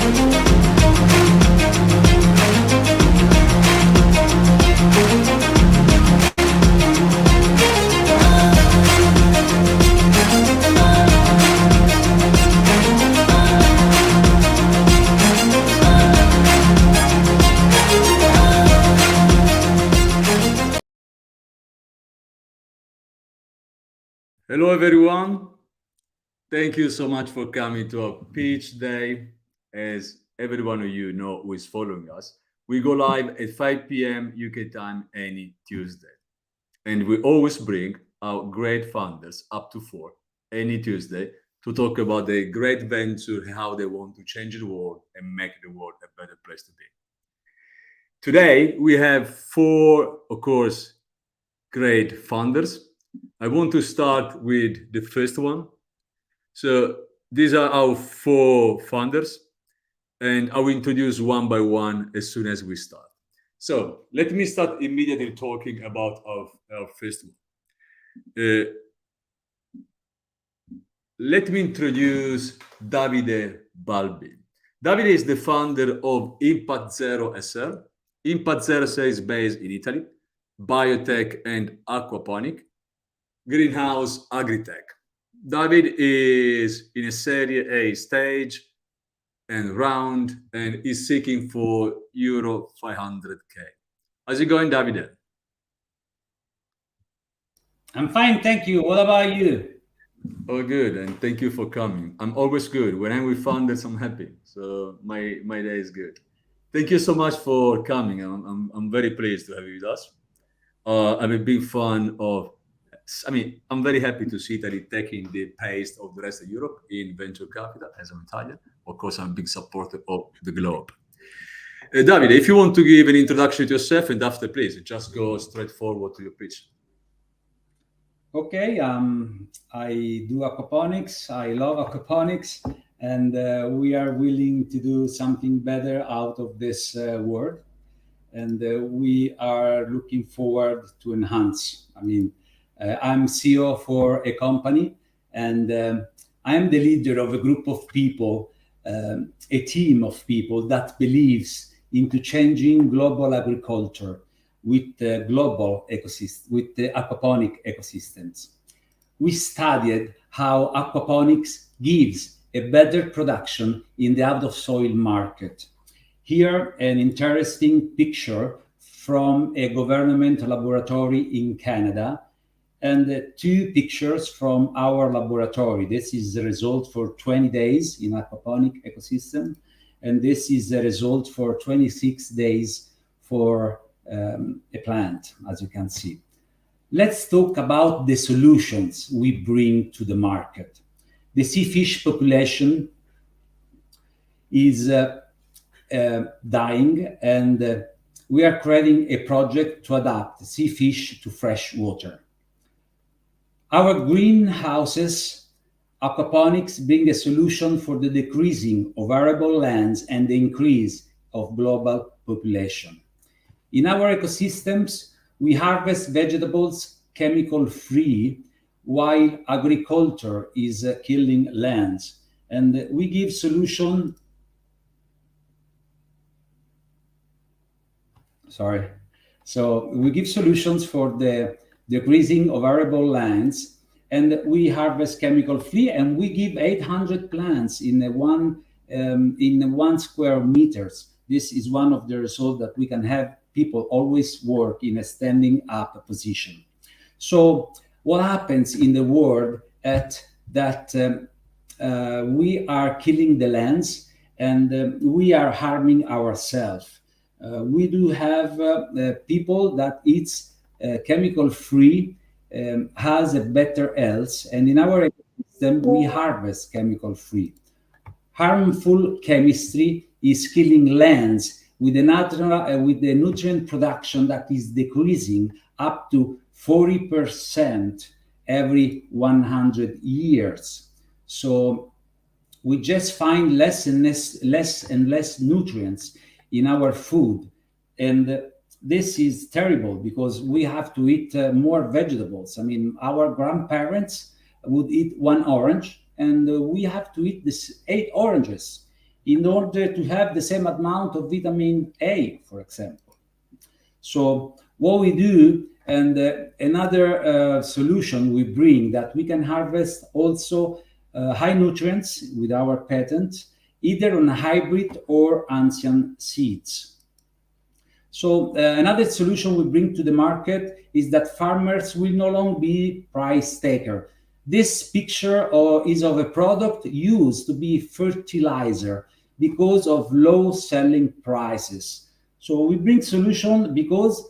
Hello, everyone. Thank you so much for coming to our pitch day. As every one of you know who is following us, we go live at 5 p.m. UK time any Tuesday. And we always bring our great founders up to 4 any Tuesday to talk about their great venture, how they want to change the world and make the world a better place to be. Today, we have 4, of course, great founders. I want to start with the first one. So these are our 4 founders, and I will introduce one by one as soon as we start. So let me start immediately talking about our first one. Let me introduce Davide Balbi. Davide is the founder of Impact Zero SL. Impact Zero SL is based in Italy, biotech and aquaponic, greenhouse agritech. David is in a Serie A stage and round and is seeking for euro 500k. How's it going, David? I'm fine, thank you. What about you? Oh, good, and thank you for coming. I'm always good. When I'm with founders, I'm happy. So my day is good. Thank you so much for coming. I'm very pleased to have you with us. I'm a big fan of. I'm very happy to see Italy taking the pace of the rest of Europe in venture capital as an Italian. Of course, I'm a big supporter of the globe. Davide, if you want to give an introduction to yourself, and after, please, just go straight forward to your pitch. Okay, I do aquaponics. I love aquaponics, and we are willing to do something better out of this world. And we are looking forward to enhance. I'm CEO for a company, and I'm the leader of a group of people, a team of people that believes into changing global agriculture with the global ecosystem, with the aquaponic ecosystems. We studied how aquaponics gives a better production in the out-of-soil market. Here, an interesting picture from a government laboratory in Canada, and 2 pictures from our laboratory. This is the result for 20 days in aquaponic ecosystem, and this is the result for 26 days for a plant, as you can see. Let's talk about the solutions we bring to the market. The sea fish population is dying, and we are creating a project to adapt sea fish to fresh water. Our greenhouses, aquaponics, bring a solution for the decreasing of arable lands and the increase of global population. In our ecosystems, we harvest vegetables chemical-free, while agriculture is killing lands, and we give solution. So we give solutions for the decreasing of arable lands, and we harvest chemical-free, and we give 800 plants in one square meters. This is one of the results that we can have people always work in a standing up position. So what happens in the world at that we are killing the lands, and we are harming ourselves. We do have people that eats chemical free, has a better health, and in our ecosystem we harvest chemical free. Harmful chemistry is killing lands with the nutrient production that is decreasing up to 40% every 100 years. So we just find less and less nutrients in our food, and this is terrible because we have to eat more vegetables. Our grandparents would eat 1 orange, and we have to eat this 8 oranges. in order to have the same amount of vitamin A, for example. So what we do, and another solution we bring, that we can harvest also high nutrients with our patent, either on hybrid or ancient seeds. So another solution we bring to the market is that farmers will no longer be price taker. This picture is of a product used to be fertilizer because of low selling prices. So we bring solution because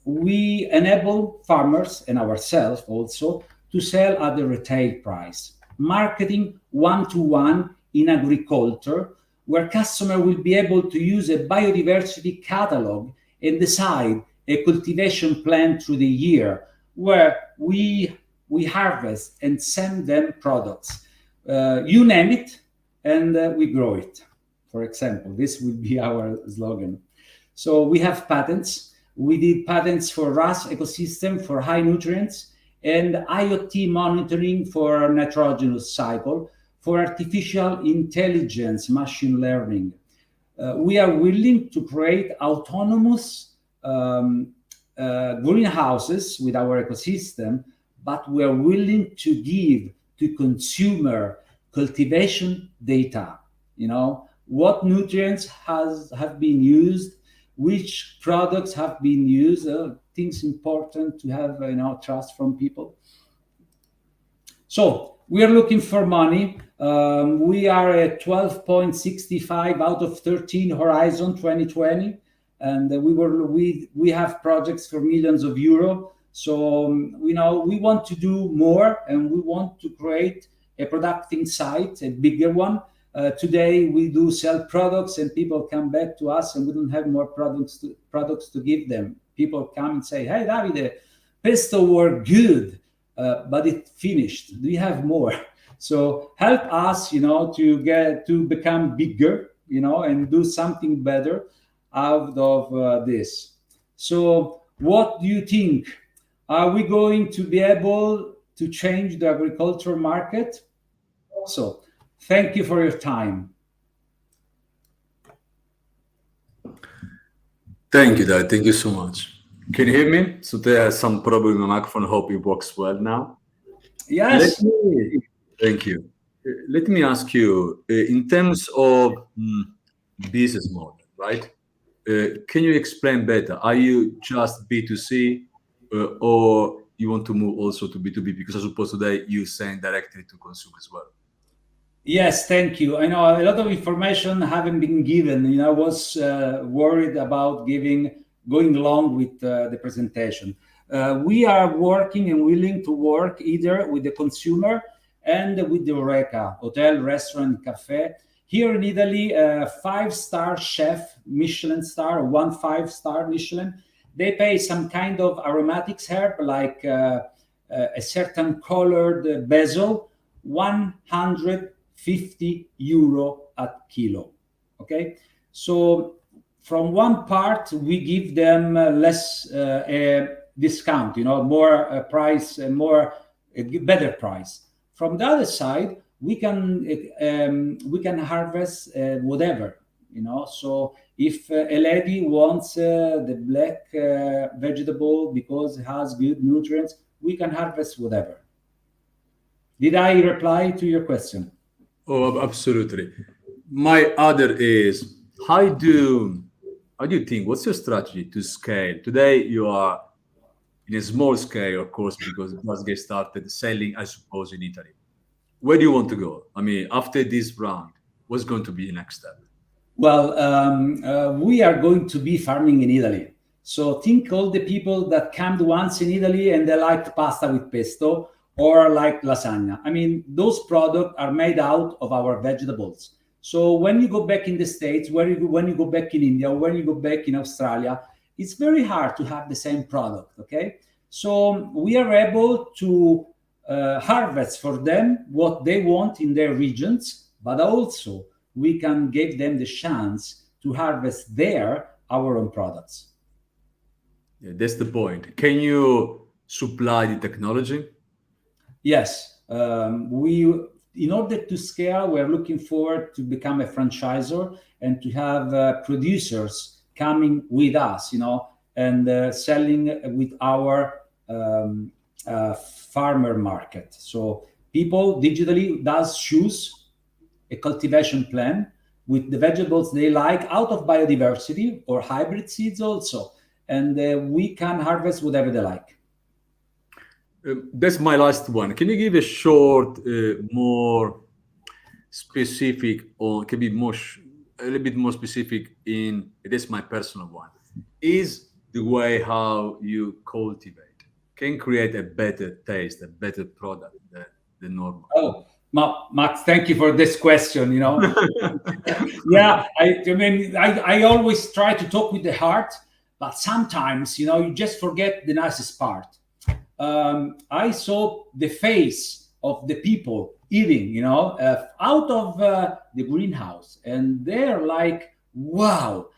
we enable farmers and ourselves also to sell at the retail price. Marketing one-to-one in agriculture, where customer will be able to use a biodiversity catalog and decide a cultivation plan through the year, where we harvest and send them products. You name it, and we grow it. For example, this would be our slogan. So we have patents. We did patents for RAS ecosystem for high nutrients, and IoT monitoring for nitrogenous cycle, for artificial intelligence, machine learning. We are willing to create autonomous greenhouses with our ecosystem, but we are willing to give to consumer cultivation data. You know, what nutrients have been used, which products have been used. Things important to have trust from people. So we are looking for money. We are at 12.65 out of 13 Horizon 2020, and we have projects for millions of euro. So we want to do more, and we want to create a productive site, a bigger one. Today we do sell products, and people come back to us, and we don't have more products to give them. People come and say, "Hey, Davide, pesto were good, but it finished. Do you have more?" So help us, to become bigger, and do something better out of this. So what do you think? Are we going to be able to change the agriculture market? So thank you for your time. Thank you, Dad. Thank you so much. Can you hear me? So there is some problem with my microphone. Hope it works well now. Let Yes. me, thank you. Let me ask you, in terms of business model, right? Can you explain better? Are you just B2C, or you want to move also to B2B? Because I suppose today you send directly to consumers as well. Yes, thank you. I know a lot of information haven't been given. I was worried about going along with the presentation. We are working and willing to work either with the consumer and with the Horeca, hotel, restaurant, cafe. Here in Italy, a 5-star chef, Michelin star, 1 5-star Michelin, they pay some kind of aromatics herb, like a certain colored basil, 150 euro at kilo. Okay, so from one part we give them less discount, more price, more better price. From the other side, we can harvest whatever, So if a lady wants the black vegetable because it has good nutrients, we can harvest whatever. Did I reply to your question? Oh, absolutely. My other is, how do you think? What's your strategy to scale? Today you are in a small scale, of course, because it must get started selling, I suppose, in Italy. Where do you want to go? I mean, after this round, what's going to be the next step? Well, we are going to be farming in Italy. So think all the people that came once in Italy and they liked pasta with pesto or like lasagna. I mean, those products are made out of our vegetables. So when you go back in the States, when you go back in India, when you go back in Australia, it's very hard to have the same product, okay? So we are able to harvest for them what they want in their regions, but also we can give them the chance to harvest our own products. Yeah, that's the point. Can you supply the technology? Yes, we in order to scale, we're looking forward to become a franchisor and to have producers coming with us, and selling with our farmer market. So people digitally does choose a cultivation plan with the vegetables they like out of biodiversity or hybrid seeds also, and we can harvest whatever they like. That's my last one. Can you give a short, more specific, or can be a little bit more specific in this? My personal one is the way how you cultivate can create a better taste, a better product than the normal. Oh, Max, thank you for this question. Yeah, I always try to talk with the heart, but sometimes, you just forget the nicest part. I saw the face of the people eating, out of the greenhouse, and they're like, wow.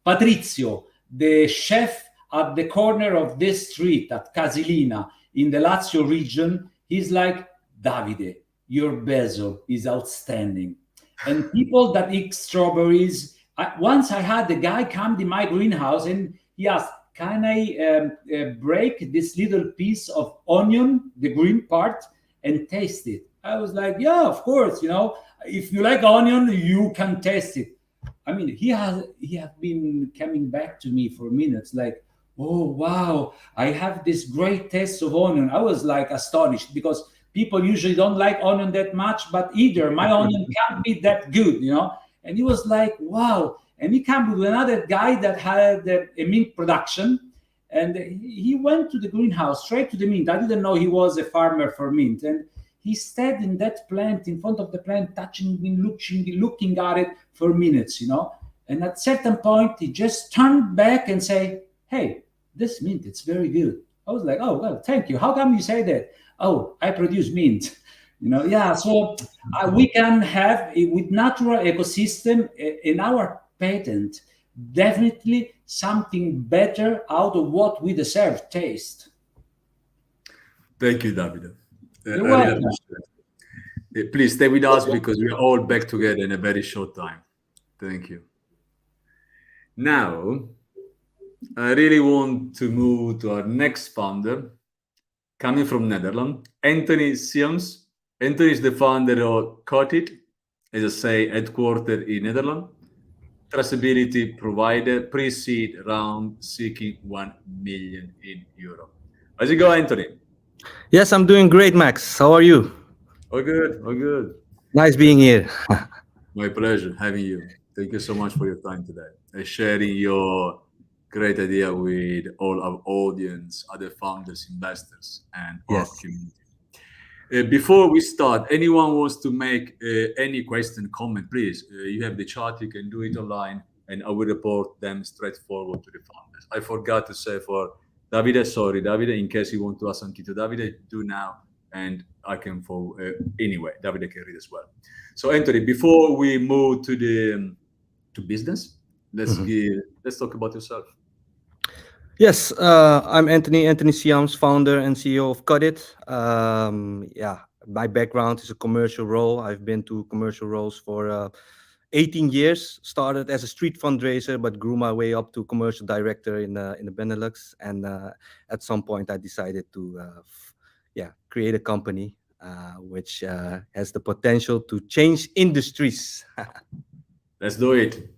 Patrizio, the chef at the corner of this street at Casilina in the Lazio region, he's like, Davide, your basil is outstanding. And people that eat strawberries, once I had the guy come to my greenhouse and he asked, can I break this little piece of onion, the green part, and taste it? I was like, yeah, of course. If you like onion, you can taste it. I mean, he has been coming back to me for minutes, like, oh wow, I have this great taste of onion. I was like astonished because people usually don't like onion that much, but either my onion can't be that good. And he was like, wow. And he came with another guy that had a mint production, and he went to the greenhouse, straight to the mint. I didn't know he was a farmer for mint, and he stayed in that plant, in front of the plant, touching me, looking at it for minutes. And at certain point, he just turned back and say, "Hey, this mint, it's very good." I was like, "Oh well, thank you. How come you say that?" "Oh, I produce mint." Yeah. So we can have with natural ecosystem in our patent definitely something better out of what we deserve taste. Thank you, David. You're I really welcome. appreciate it. Please stay with us because we're all back together in a very short time. Thank you. Now, I really want to move to our next founder, coming from Netherlands, Anthony Siams. Anthony is the founder of Cotit, as I say, headquartered in Netherlands. Traceability provider, pre-seed round seeking 1 million in euro. How's it go, Anthony? Yes, I'm doing great, Max. How are you? All good, all good. Nice being here. My pleasure having you. Thank you so much for your time today and sharing your great idea with all our audience, other founders, investors, and our Yes. community. Before we start, anyone wants to make any question, comment, please. You have the chat, you can do it online, and I will report them straight forward to the founders. I forgot to say for Davide, sorry, Davide, in case you want to ask something to Davide, do now, and I can follow anyway. Davide can read as well. So, Anthony, before we move to the to business, let's talk about yourself. Yes, I'm Anthony Siams, founder and CEO of Cudit. Yeah, my background is a commercial role. I've been to commercial roles for 18 years. Started as a street fundraiser, but grew my way up to commercial director in the Benelux. And at some point, I decided to create a company which has the potential to change industries. Let's do it.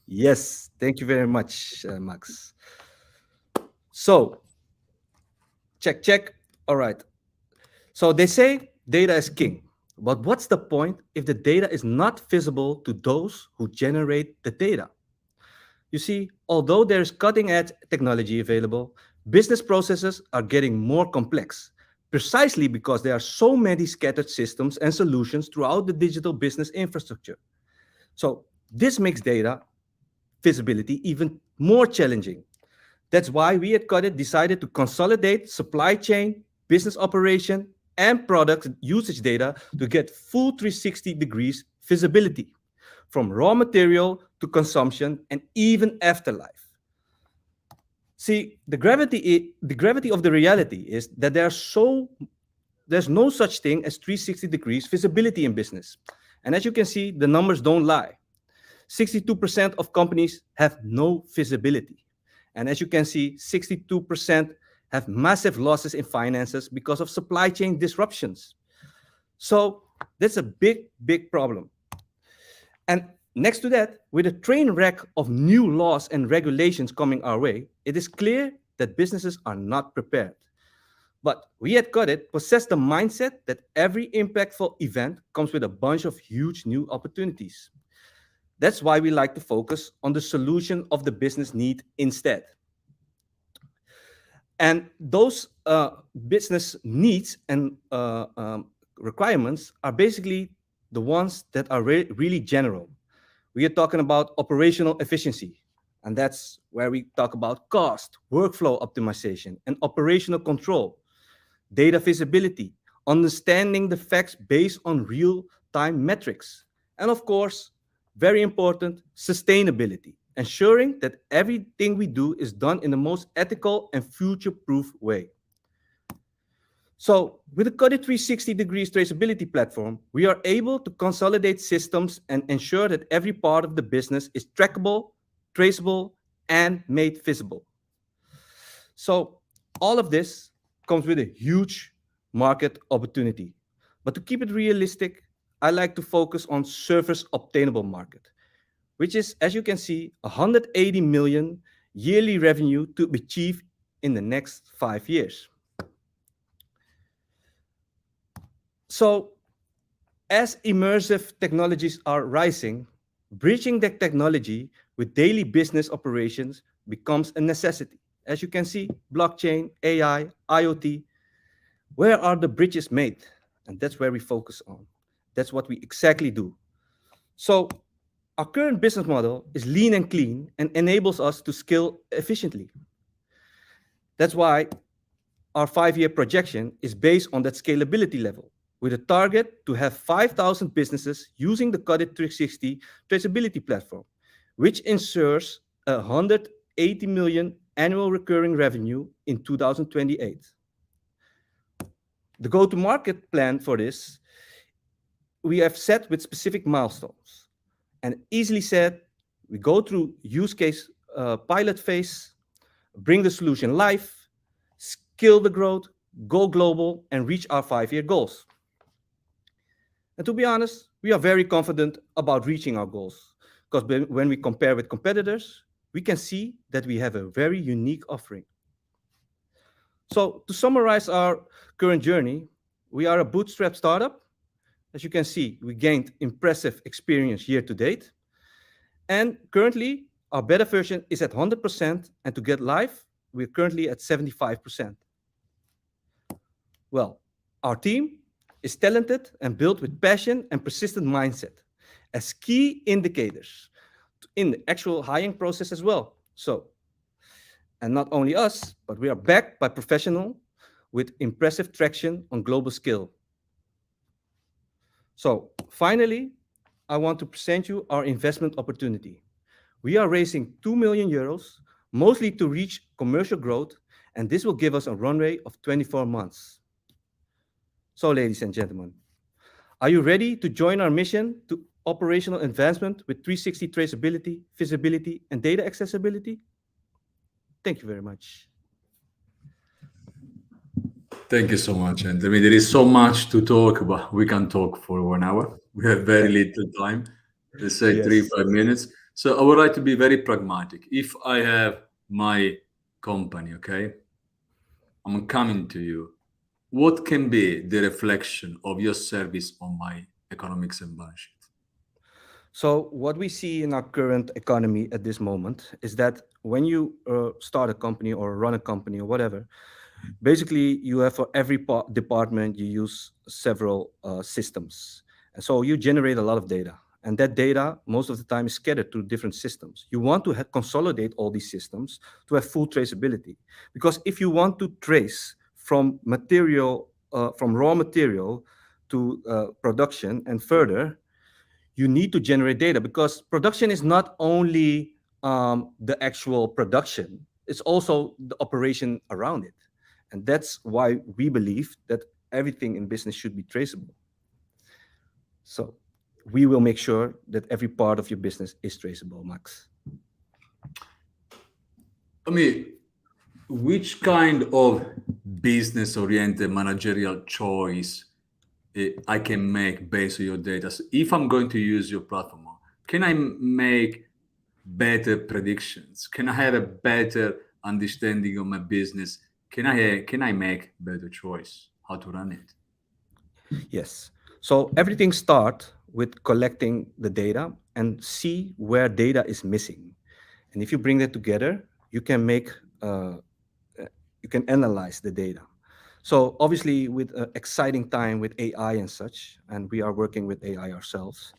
Yes, thank you very much, Max. So, check. All right. So they say data is king. But what's the point if the data is not visible to those who generate the data? You see, although there's cutting edge technology available, business processes are getting more complex, precisely because there are so many scattered systems and solutions throughout the digital business infrastructure. So, this makes data visibility even more challenging. That's why we at Codit decided to consolidate supply chain, business operation, and product usage data to get full 360 degrees visibility from raw material to consumption and even afterlife. See, the gravity of the reality is that there are so there's no such thing as 360 degrees visibility in business. And as you can see, the numbers don't lie. 62% of companies have no visibility. And as you can see, 62% have massive losses in finances because of supply chain disruptions. So that's a big, big problem. And next to that, with a train wreck of new laws and regulations coming our way, it is clear that businesses are not prepared. But we at Codit possess the mindset that every impactful event comes with a bunch of huge new opportunities. That's why we like to focus on the solution of the business need instead. And those business needs and requirements are basically the ones that are really general. We are talking about operational efficiency, and that's where we talk about cost, workflow optimization, and operational control, data visibility, understanding the facts based on real time metrics, and of course, very important, sustainability, ensuring that everything we do is done in the most ethical and future proof way. So, with the Codit 360 degrees traceability platform, we are able to consolidate systems and ensure that every part of the business is trackable, traceable, and made visible. So, all of this comes with a huge market opportunity. But to keep it realistic, I like to focus on surface obtainable market, which is, as you can see, 180 million yearly revenue to be achieved in the next 5 years. So, as immersive technologies are rising, bridging that technology with daily business operations becomes a necessity. As you can see, blockchain, AI, IoT, where are the bridges made? And that's where we focus on. That's what we exactly do. So, our current business model is lean and clean and enables us to scale efficiently. That's why our 5 year projection is based on that scalability level, with a target to have 5,000 businesses using the Codit 360 traceability platform, which ensures 180 million annual recurring revenue in 2028. The go-to-market plan for this we have set with specific milestones. And easily said, we go through use case pilot phase, bring the solution live, scale the growth, go global, and reach our 5 year goals. And to be honest, we are very confident about reaching our goals because when we compare with competitors, we can see that we have a very unique offering. So to summarize our current journey, we are a bootstrap startup. As you can see, we gained impressive experience year to date. And currently, our beta version is at 100%, and to get live, we're currently at 75%. Well, our team is talented and built with passion and persistent mindset as key indicators in the actual hiring process as well. So, and not only us, but we are backed by professional with impressive traction on global scale. So finally, I want to present you our investment opportunity. We are raising 2 million euros, mostly to reach commercial growth, and this will give us a runway of 24 months. So, ladies and gentlemen, are you ready to join our mission to operational advancement with 360 traceability, visibility, and data accessibility? Thank you very much. Thank you so much. And I mean, there is so much to talk about. We can talk for 1 hour. We have very little time. Let's say Yes. 3, 5 minutes. So I would like to be very pragmatic. If I have my company, okay, I'm coming to you. What can be the reflection of your service on my economics and balance sheet? So what we see in our current economy at this moment is that when you start a company or run a company or whatever, basically you have for every department you use several systems, and so you generate a lot of data, and that data most of the time is scattered to different systems. You want to consolidate all these systems to have full traceability, because if you want to trace from material from raw material to production and further, you need to generate data, because production is not only the actual production, it's also the operation around it. And that's why we believe that everything in business should be traceable. So we will make sure that every part of your business is traceable, Max. I mean, which kind of business-oriented managerial choice I can make based on your data? So if I'm going to use your platform, can I make better predictions? Can I have a better understanding of my business? Can I make better choice how to run it? Yes. So everything starts with collecting the data and see where data is missing. And if you bring that together, you can make you can analyze the data. So obviously, with exciting time with AI and such, and we are working with AI ourselves,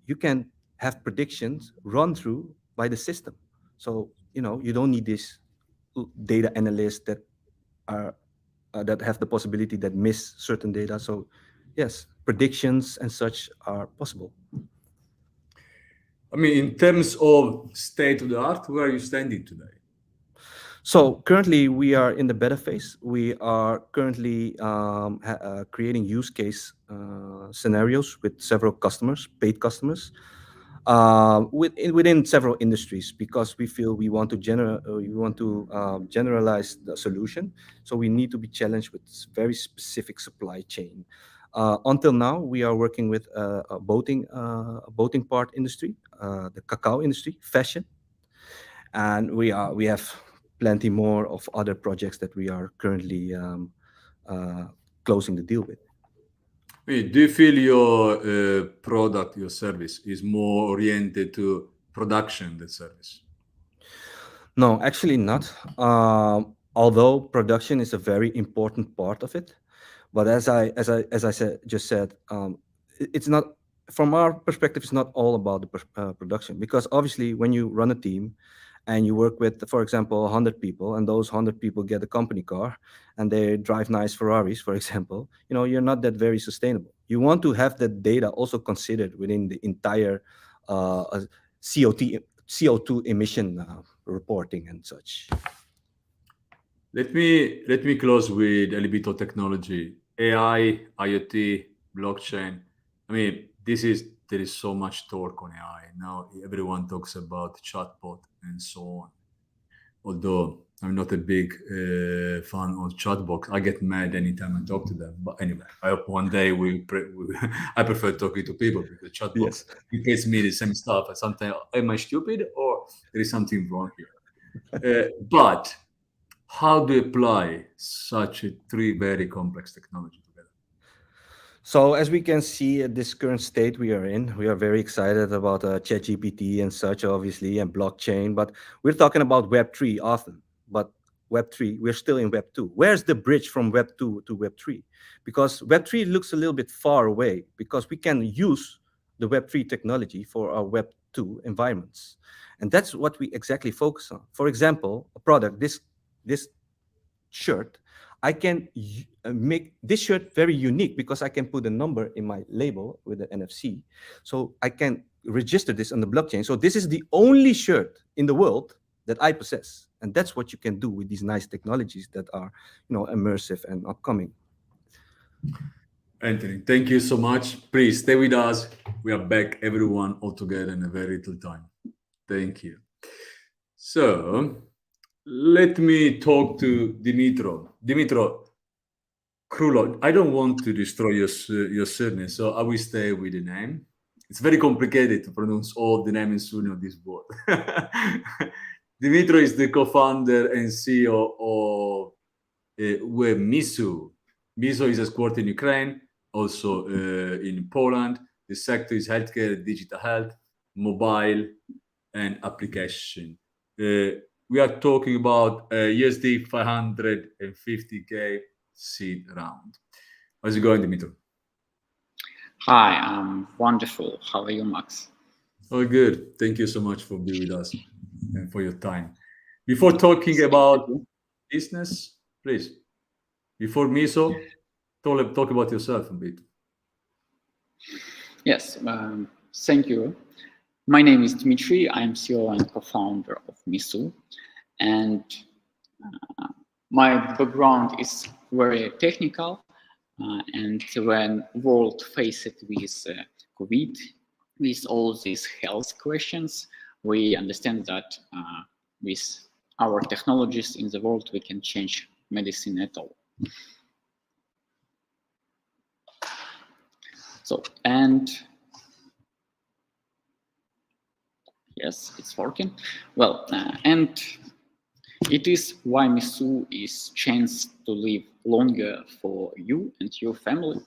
you can have predictions run through by the system. So you don't need this data analysts are that have the possibility that miss certain data. So yes, predictions and such are possible. I mean, in terms of state of the art, where are you standing today? So currently we are in the beta phase. We are currently creating use case scenarios with several customers, paid customers, within several industries, because we feel we want to generalize the solution. So we need to be challenged with very specific supply chain. Until now, we are working with a boating part industry, the cacao industry, fashion, and we have plenty more of other projects that we are currently uh, closing the deal with. I mean, do you feel your product, your service, is more oriented to production than service? No, actually not. Although production is a very important part of it, but as I said just said, it's not, from our perspective. It's not all about the production, because obviously when you run a team and you work with, for example, 100 people, and those 100 people get a company car and they drive nice Ferraris, for example, you're not that very sustainable. You want to have that data also considered within the entire CO2 emission reporting and such. Let me close with a little bit of technology, AI, IoT, blockchain. I mean, there is so much talk on AI now. Everyone talks about chatbot and so on. Although I'm not a big fan of chatbots, I get mad anytime I talk to them. But anyway, I hope one day I prefer talking to people, because chatbot Yes. repeats me the same stuff. And sometimes, am I stupid or there is something wrong here? But how do you apply such a three very complex technology together? So as we can see at this current state we are in, we are very excited about ChatGPT and such, obviously, and blockchain. But we're talking about Web 3 often. But Web 3, we're still in Web 2. Where's the bridge from Web 2 to Web 3? Because Web 3 looks a little bit far away, because we can use the Web 3 technology for our Web 2 environments. And that's what we exactly focus on. For example, a product, this shirt, I can make this shirt very unique, because I can put a number in my label with the NFC. So I can register this on the blockchain. So this is the only shirt in the world that I possess. And that's what you can do with these nice technologies that are, immersive and upcoming. Anthony, thank you so much. Please stay with us. We are back, everyone, all together in a very little time. Thank you. So let me talk to Dimitro. Dimitro, Krulo, I don't want to destroy your surname, so I will stay with the name. It's very complicated to pronounce all the name and surname of this board. Dimitro is the co-founder and CEO of Misu. Misu is headquartered in Ukraine, also in Poland. The sector is healthcare, digital health, mobile, and application. We are talking about USD 550K seed round. How's it going, Dimitro? Hi, I'm wonderful. How are you, Max? Oh, good. Thank you so much for being with us and for your time. Before talking about business, please, before Miso, talk about yourself a bit. Yes, thank you. My name is Dmitry. I'm CEO and co-founder of Misu, and my background is very technical. And when world faced with COVID, with all these health questions, we understand that with our technologies in the world, we can change medicine at all. So, and yes, it's working. Well, and it is why Misu is chance to live longer for you and your family.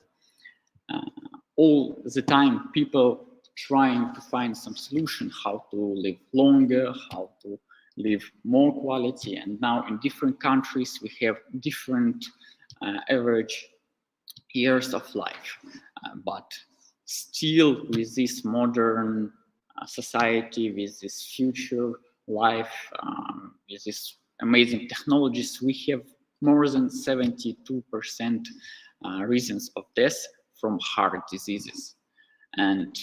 All the time, people trying to find some solution how to live longer, how to live more quality. And now in different countries, we have different average years of life. But still with this modern society, with this future life, with these amazing technologies, we have more than 72% reasons of death from heart diseases. And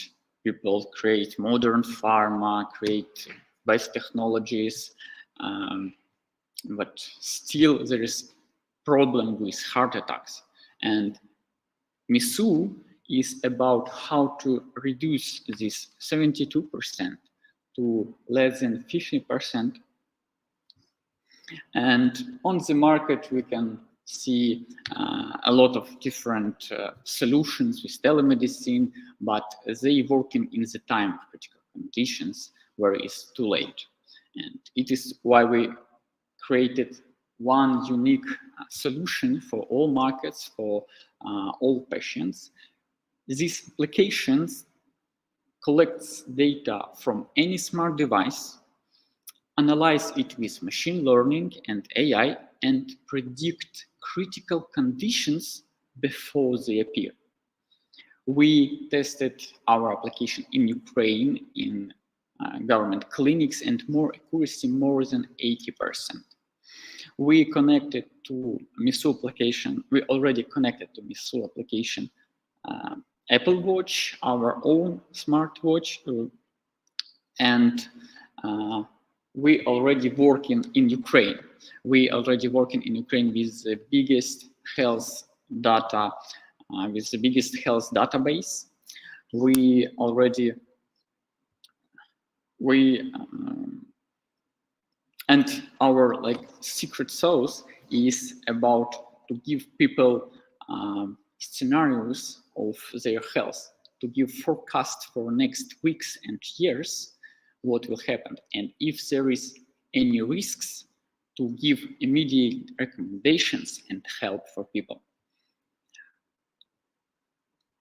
people create modern pharma, create best technologies, but still there is problem with heart attacks. And Misu is about how to reduce this 72% to less than 50%. And on the market, we can see a lot of different solutions with telemedicine, but they working in the time of critical conditions where it's too late. And it is why we created one unique solution for all markets, for all patients. These applications collects data from any smart device, analyze it with machine learning and AI, and predict critical conditions before they appear. We tested our application in Ukraine, in government clinics, and more accuracy, more than 80%. We connected to Misu application. We already connected to Misu application Apple Watch, our own smartwatch, and we already working in Ukraine. We already working in Ukraine with the biggest health data, with the biggest health database. We already and our secret sauce is about to give people scenarios of their health, to give forecast for next weeks and years what will happen, and if there is any risks, to give immediate recommendations and help for people.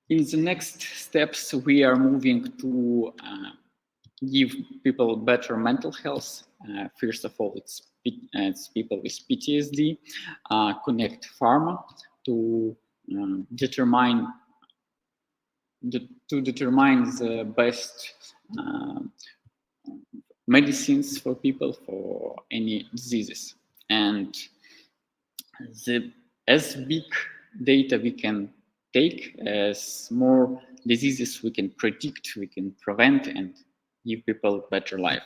In the next steps, we are moving to give people better mental health. First of all, it's people with PTSD, connect pharma to determine the best medicines for people for any diseases. And as big data we can take, as more diseases we can predict, we can prevent, and give people better life.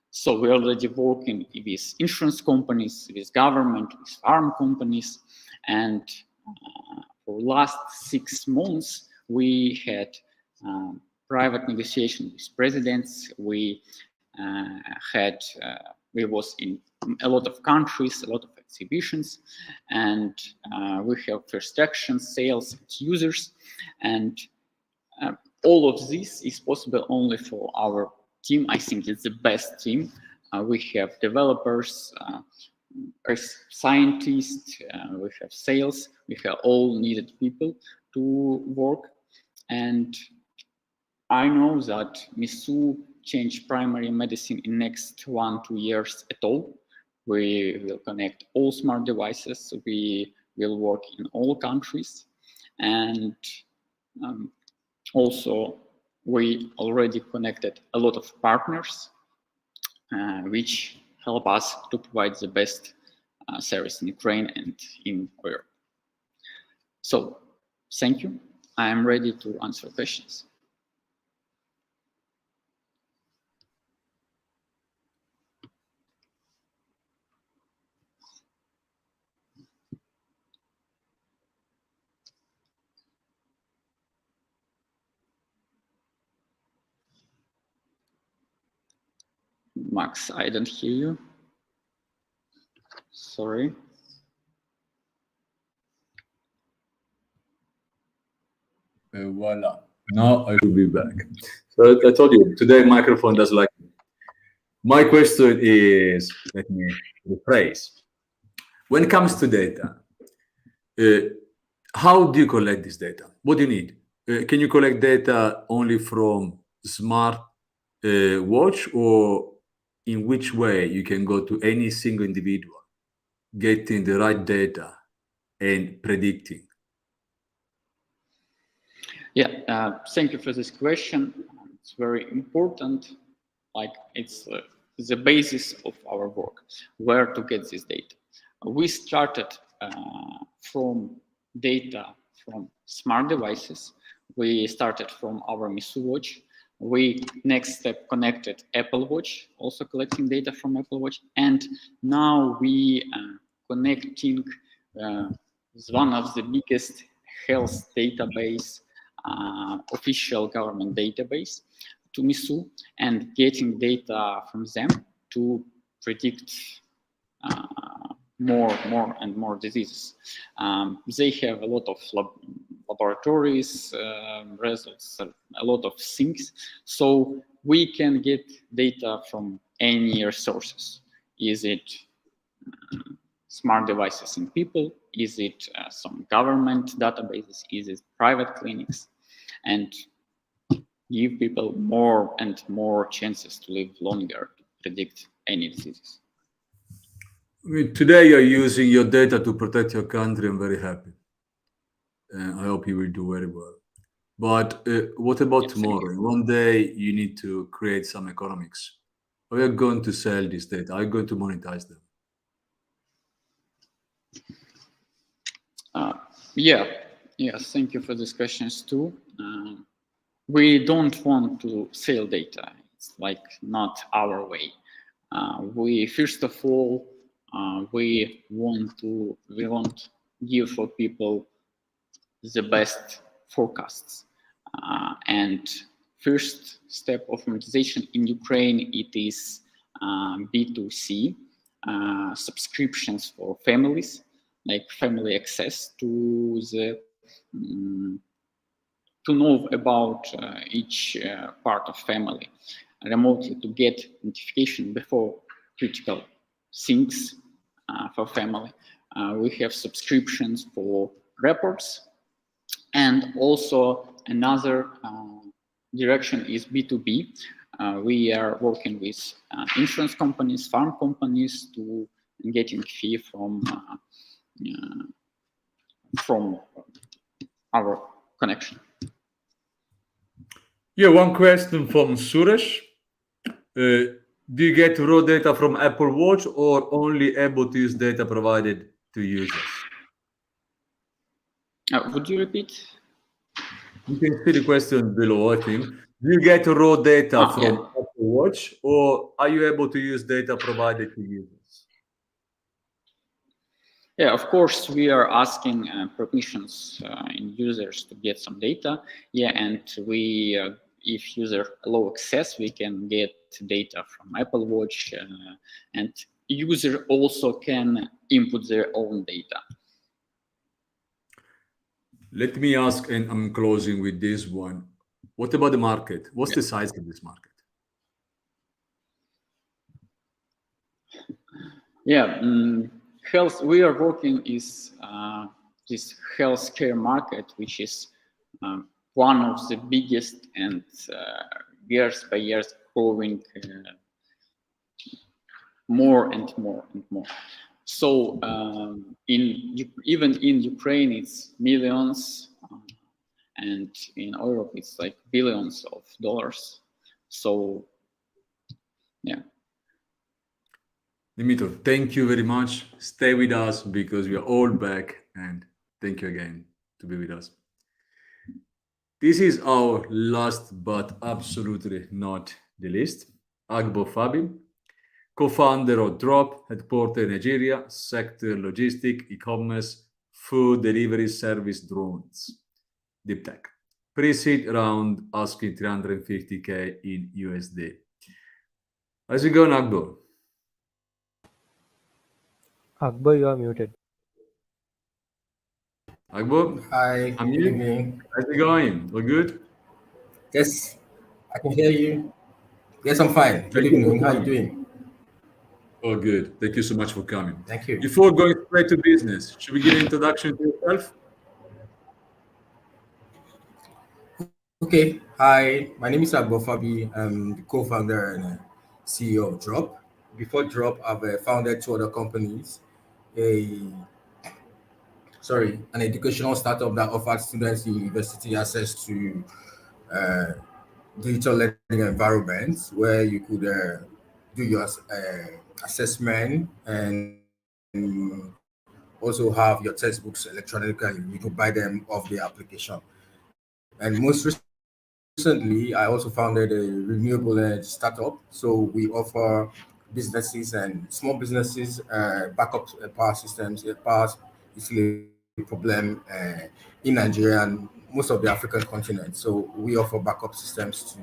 So we're already working with insurance companies, with government, with farm companies, and for last 6 months we had private negotiation with presidents. We was in a lot of countries, a lot of exhibitions, and we have first action, sales, and users, and all of this is possible only for our team. I think it's the best team. We have developers, scientists, we have sales, we have all needed people to work. And I know that Misu change primary medicine in next 1-2 years at all. We will connect all smart devices. We will work in all countries. And also, we already connected a lot of partners, which help us to provide the best service in Ukraine and in Europe. So, thank you. I am ready to answer questions. Max, I don't hear you. Sorry. Voila. Now I should be back. So I told you today microphone does like me. My question is, let me rephrase. When it comes to data, uh, how do you collect this data? What do you need? Can you collect data only from smart watch, or in which way you can go to any single individual, getting the right data and predicting? Yeah, thank you for this question. It's very important. Like it's the basis of our work, where to get this data. We started from data from smart devices. We started from our Misu watch. We next step connected Apple Watch, also collecting data from Apple Watch, and now we connecting one of the biggest health database, official government database, to Misu, and getting data from them to predict more and more diseases. They have a lot of laboratories, results, a lot of things. So we can get data from any resources. Is it smart devices in people? Is it some government databases? Is it private clinics? And give people more and more chances to live longer, to predict any diseases. I mean, today you're using your data to protect your country. I'm very happy. I hope you will do very well. But what about tomorrow? One day you need to create some economics. How are you going to sell this data? Are you going to monetize them? Yeah, thank you for these questions too. We don't want to sell data. It's like not our way. We first of all we want give for people the best forecasts. And first step of monetization in Ukraine, it is B2C subscriptions for families, like family access to the to know about each part of family remotely, to get notification before critical things for family. We have subscriptions for reports, and also another direction is B2B. We are working with insurance companies, farm companies, to getting fee from our connection. Yeah, one question from Suresh. Do you get raw data from Apple Watch, or only able to use data provided to users? Would you repeat? You can see the question below, I think. Do you get raw data from Yeah. Apple Watch, or are you able to use data provided to users? Yeah, of course, we are asking permissions in users to get some data. Yeah, and we, if user allow access, we can get data from Apple Watch, and user also can input their own data. Let me ask, and I'm closing with this one. What about the market? What's the size of this market? Yeah, health. We are working is this healthcare market, which is one of the biggest and years by years growing more and more and more. So even in Ukraine, it's millions, and in Europe, it's like billions of dollars. So yeah. Dimitar, thank you very much. Stay with us because we are all back, and thank you again to be with us. This is our last but absolutely not the least. Agbo Fabi, co-founder of Drop, headquartered in Nigeria, sector logistic, e-commerce, food delivery service drones, deep tech. Pre-seed round asking 350K in USD. How's it going, Agbo? Akbar, you are muted. Agbo, Hi, I'm good you. evening. How's it going? All good? Yes, I can hear you. Yes, I'm fine. Good Thank you for evening. How you coming. doing? Oh, good. Thank you so much for coming. Thank you. Before going straight to business, should we give an introduction to yourself? Okay. Hi, my name is Agbo Fabi. I'm the co-founder and CEO of Drop. Before Drop, I've founded two other companies. A an educational startup that offers students in university access to uh, digital learning environments where you could do your assessment and also have your textbooks electronically. You could buy them off the application. And most recently, I also founded a renewable energy startup. So we offer businesses and small businesses backup power systems. Power is a problem in Nigeria and most of the African continent. So we offer backup systems to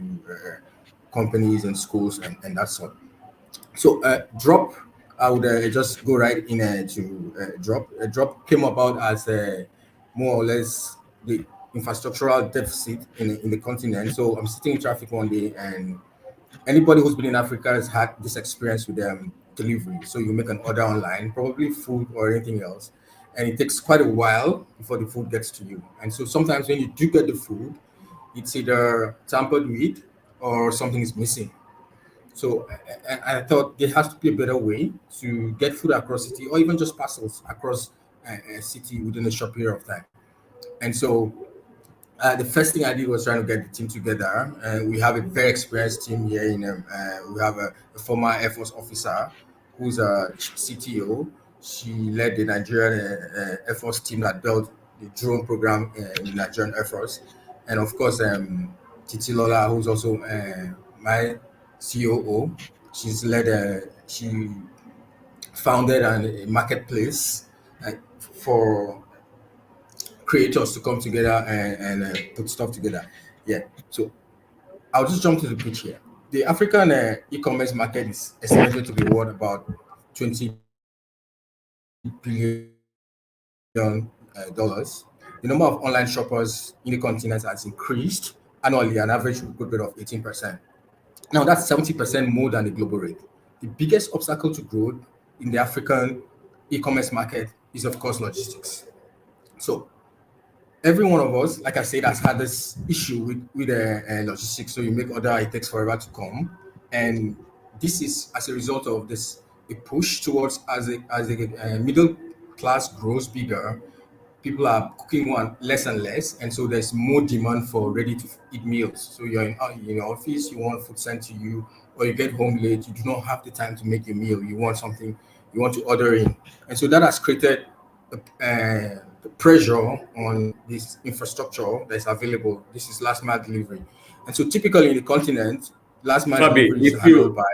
companies and schools and that sort. So drop, I would just go right in to drop. Drop came about as more or less the infrastructural deficit in the continent. So I'm sitting in traffic one day, and anybody who's been in Africa has had this experience with delivery. So you make an order online, probably food or anything else, and it takes quite a while before the food gets to you. And so sometimes when you do get the food, it's either tampered with or something is missing. So I thought there has to be a better way to get food across city or even just parcels across a city within a short period of time. And so the first thing I did was trying to get the team together. We have a very experienced team here. We have a former Air Force officer who's a CTO. She led the Nigerian Air Force team that built the drone program in the Nigerian Air Force, and of course, Titi Lola, who's also my COO. She founded a marketplace for creators to come together and put stuff together. Yeah. So I'll just jump to the pitch here. The African e-commerce market is estimated to be worth about $20 billion. The number of online shoppers in the continent has increased annually, an average growth rate of 18%. Now that's 70% more than the global rate. The biggest obstacle to growth in the African e-commerce market is, of course, logistics. So every one of us, like I said, has had this issue with logistics. So you make order, it takes forever to come, and this is as a result of this a push towards as a middle class grows bigger, people are cooking one less and less, and so there's more demand for ready to eat meals. So you're in your office, you want food sent to you, or you get home late, you do not have the time to make your meal, you want something you want to order in, and so that has created pressure on this infrastructure that's available. This is last mile delivery, and so typically in the continent, last mile Fabi, delivery is if handled you by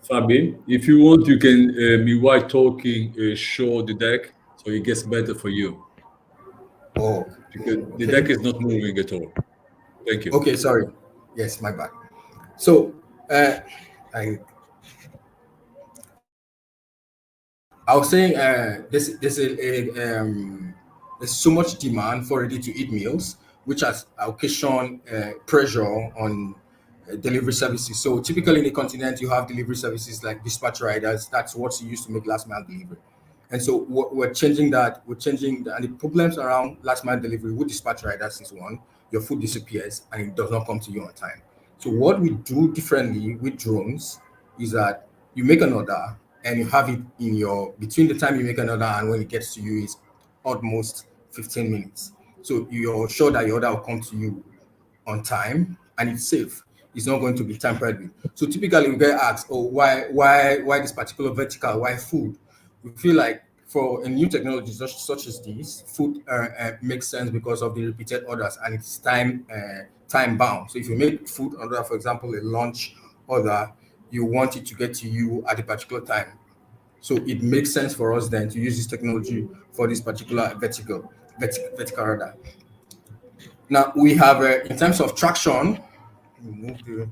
Fabi, if you want, you can be while talking, show the deck so it gets better for you oh, because the okay, deck is not moving at all. Thank you. okay, sorry, yes, my bad. So I I was saying there's so much demand for ready to eat meals, which has occasioned pressure on delivery services. So typically in the continent, you have delivery services like dispatch riders. That's what you use to make last mile delivery. And so we're changing that. We're changing and the problems around last mile delivery with dispatch riders is one: your food disappears and it does not come to you on time. So what we do differently with drones is that you make an order and you have it in your between the time you make an order and when it gets to you is almost 15 minutes. So you're sure that your order will come to you on time and it's safe. It's not going to be tampered with. So typically we get asked, oh, why this particular vertical? Why food? We feel like for a new technology such as this, food makes sense because of the repeated orders and it's time bound. So if you make food order, for example, a lunch order, you want it to get to you at a particular time. So it makes sense for us then to use this technology for this particular vertical radar. Now we have in terms of traction, move the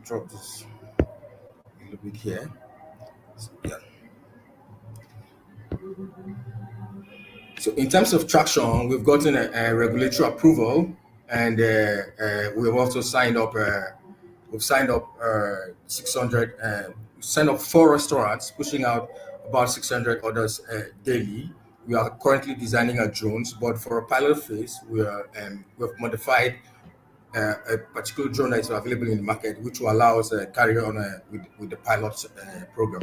drop this. little bit here. Yeah. So in terms of traction, we've gotten a regulatory approval, and we've also signed up. We've signed up 600. Signed up 4 restaurants, pushing out about 600 orders daily. We are currently designing our drones, but for a pilot phase, we've modified a particular drone that is available in the market, which will allow us to carry on with the pilot program,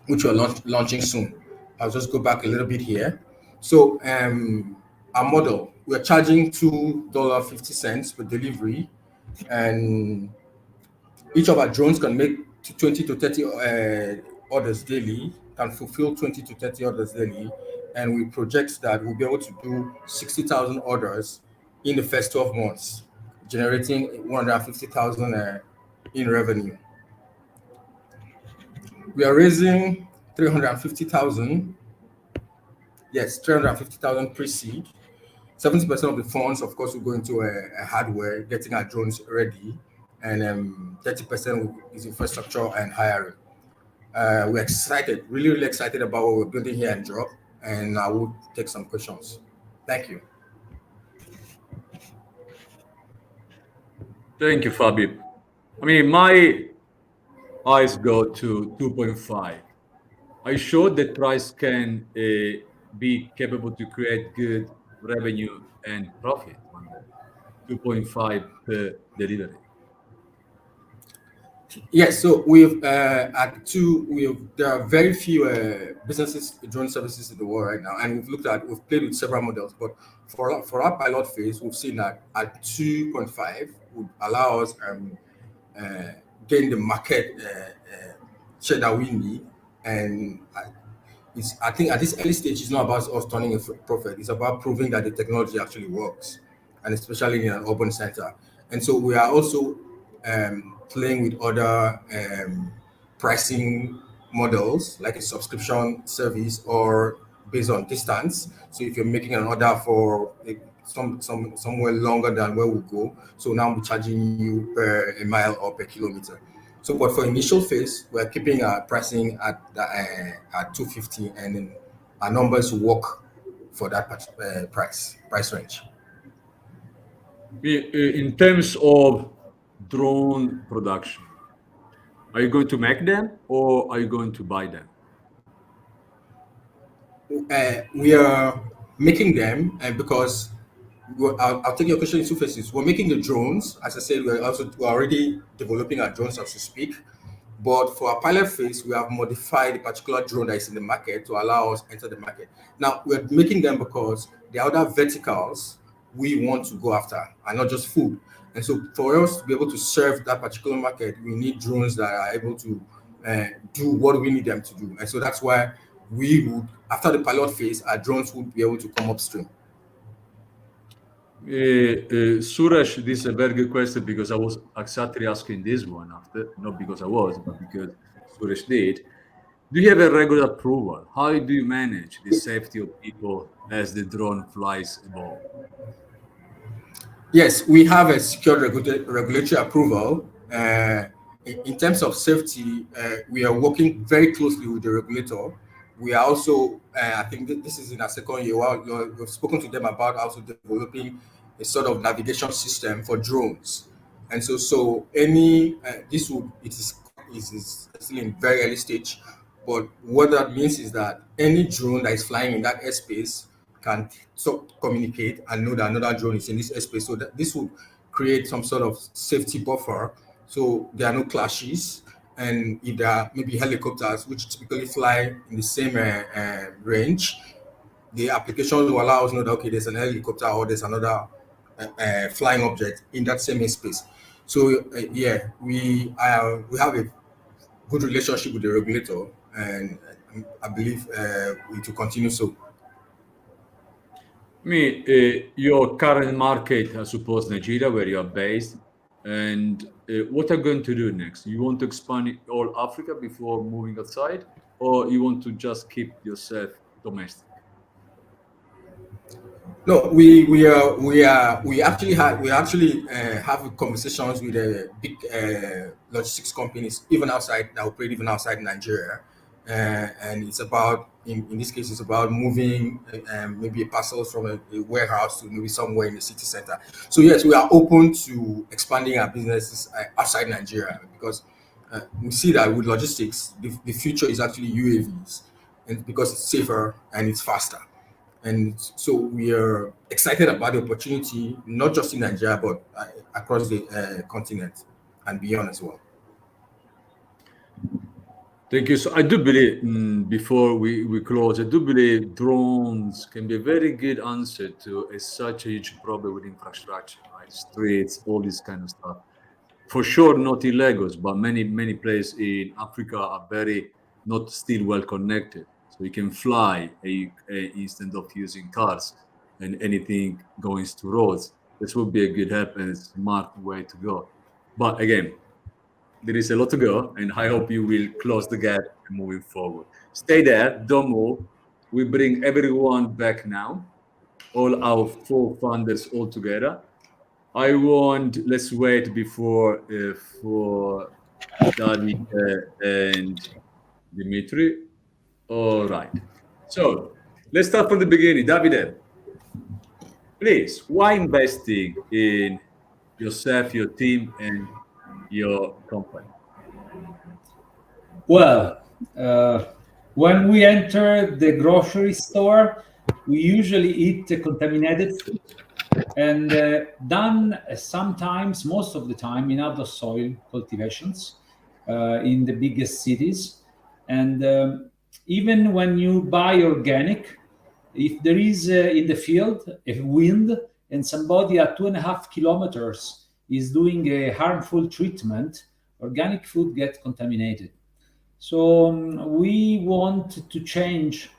which we're launching soon. I'll just go back a little bit here. So our model, we're charging $2.50 per delivery, and each of our drones can make 20 to 30 orders daily, can fulfill 20 to 30 orders daily, and we project that we'll be able to do 60,000 orders in the first 12 months, generating 150,000 in revenue. We are raising 350,000. Yes, 350,000 pre-seed. 70% of the funds, of course, will go into a hardware, getting our drones ready, and 30% is infrastructure and hiring. We're excited, really, really excited about what we're building here in Drop, and I will take some questions. Thank you. Thank you, Fabi. I mean, my eyes go to 2.5. Are you sure that price can be capable to create good revenue and profit one day? 2.5 per delivery. Yes, so we've at two. There are very few businesses, drone services in the world right now, and we've played with several models. But for our pilot phase, we've seen that at 2.5 would allow us gain the market share that we need. And I think at this early stage, it's not about us turning a profit. It's about proving that the technology actually works, and especially in an urban center. And so we are also playing with other pricing models, like a subscription service or based on distance. So if you're making an order for somewhere longer than where we go, so now we're charging you per a mile or per kilometer. So, but for initial phase, we're keeping our pricing at 250, and then our numbers work for that price range. In terms of drone production, are you going to make them or are you going to buy them? We are making them, and because I'll take your question in two phases. We're making the drones. As I said, we're already developing our drones as we speak. But for our pilot phase, we have modified a particular drone that is in the market to allow us enter the market. Now we're making them because the other verticals we want to go after are not just food. And so for us to be able to serve that particular market, we need drones that are able to do what we need them to do. And so that's why we would, after the pilot phase, our drones would be able to come upstream. Suresh, this is a very good question because I was exactly asking this one after, not because I was, but because Suresh did. Do you have a regular approval? How do you manage the safety of people as the drone flies above? Yes, we have a secured regulatory approval. In terms of safety, we are working very closely with the regulator. We are also, I think this is in our second year. We've spoken to them about also developing a sort of navigation system for drones. And so any it is still in very early stage. But what that means is that any drone that is flying in that airspace can communicate and know that another drone is in this airspace. So that this will create some sort of safety buffer, so there are no clashes. And if there are maybe helicopters which typically fly in the same range, the application will allow us to know that okay, there's an helicopter or there's another flying object in that same space. So yeah, we have a good relationship with the regulator, and I believe it will continue so. Your current market, I suppose, Nigeria, where you are based, and what are you going to do next? You want to expand it all Africa before moving outside, or you want to just keep yourself domestic? No, we actually have conversations with big logistics companies even outside that operate even outside Nigeria, and it's about in this case it's about moving maybe a parcel from a warehouse to maybe somewhere in the city center. So yes, we are open to expanding our businesses outside Nigeria because we see that with logistics, the future is actually UAVs, and because it's safer and it's faster. And so we are excited about the opportunity, not just in Nigeria, but across the continent and beyond as well. Thank you. So I do believe, before we close, I do believe drones can be a very good answer to such a huge problem with infrastructure, right? Streets, all this kind of stuff. For sure, not in Lagos, but many places in Africa are very not still well connected. So you can fly instead of using cars and anything going to roads. This would be a good help and smart way to go. But again, there is a lot to go, and I hope you will close the gap moving forward. Stay there, don't move. We bring everyone back now, all our four founders all together. I want, let's wait before for David and Dimitri. All right. So let's start from the beginning. David, please, why investing in yourself, your team, and your company? Well, uh, when we enter the grocery store, we usually eat contaminated food and done sometimes, most of the time, in other soil cultivations in the biggest cities. And even when you buy organic, if there is in the field a wind and somebody at 2.5 kilometers is doing a harmful treatment, organic food gets contaminated. So we want to change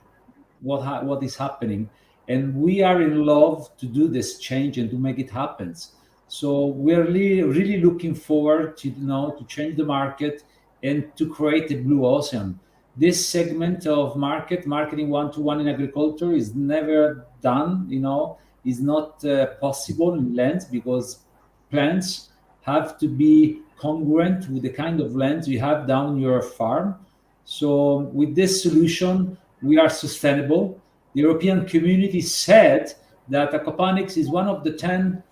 what is happening, and we are in love to do this change and to make it happen. So we're really looking forward to to change the market and to create a blue ocean. This segment of marketing one-to-one in agriculture is never done. Is not possible in lands because plants have to be congruent with the kind of land you have down your farm. So with this solution, we are sustainable. The European community said that aquaponics is one of the 10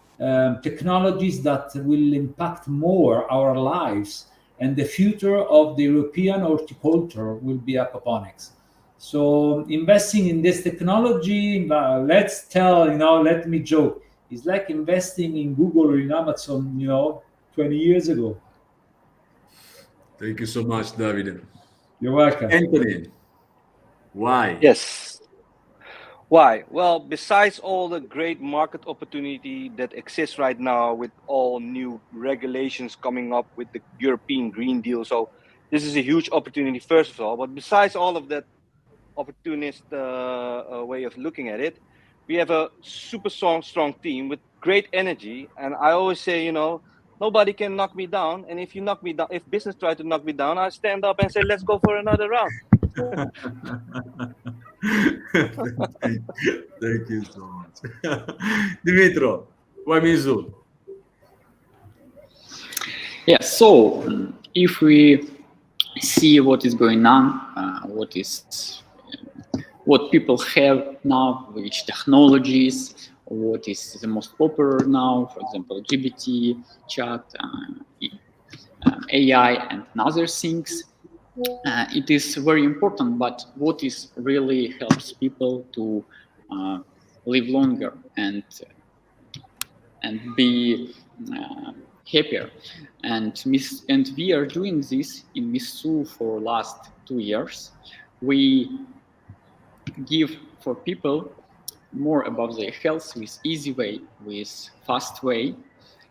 technologies that will impact more our lives, and the future of the European horticulture will be aquaponics. So investing in this technology, let me joke, it's like investing in Google or in Amazon, 20 years ago. Thank you so much, David. You're welcome. Anthony, why? Yes. Why? Well, besides all the great market opportunity that exists right now with all new regulations coming up with the European Green Deal, so this is a huge opportunity, first of all. But besides all of that opportunist way of looking at it, we have a super strong team with great energy. And I always say, nobody can knock me down. And if you knock me down, if business try to knock me down, I stand up and say, let's go for another round. Thank you so much. Dimitro, why Mizu? Yeah, so if we see what is going on, what people have now, which technologies, what is the most popular now, for example, GPT, chat, AI, and other things. It is very important, but what is really helps people to live longer and be happier. And we are doing this in Misu for last 2 years. We give for people more about their health with easy way, with fast way,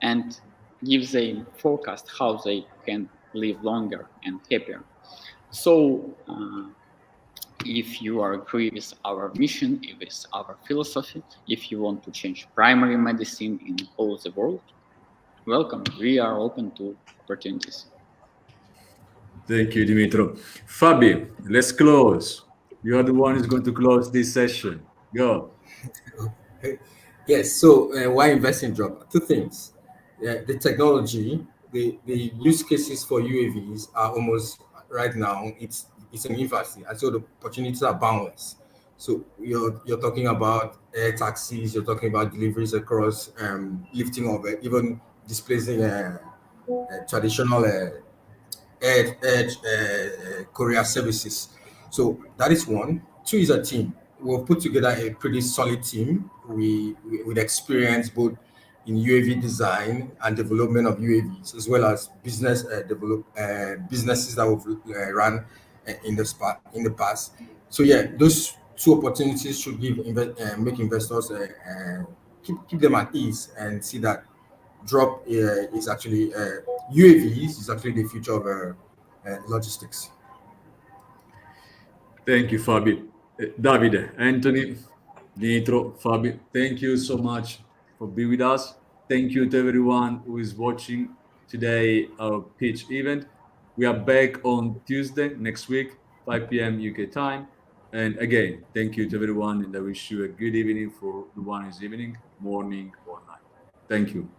and give them forecast how they can live longer and happier. So if you are agree with our mission, with our philosophy, if you want to change primary medicine in all the world, welcome. We are open to opportunities. Thank you, Dimitro. Fabi, let's close. You are the one who's going to close this session. Go. Yes. So why invest in drop? Two things. The technology, the use cases for UAVs are almost right now. It's an infancy, and so the opportunities are boundless. So you're talking about air taxis. You're talking about deliveries across lifting of even displacing traditional courier services. So that is one. Two is a team. We've put together a pretty solid team. With experience both in UAV design and development of UAVs, as well as businesses that we've run in the past. So yeah, those two opportunities should make investors keep them at ease and see that drop is actually UAVs is actually the future of logistics. Thank you, Fabi. Davide, Anthony, Nitro, Fabi, thank you so much for being with us. Thank you to everyone who is watching today our pitch event. We are back on Tuesday next week, 5 p.m. UK time. And again, thank you to everyone, and I wish you a good evening for the one is evening, morning, or night. Thank you.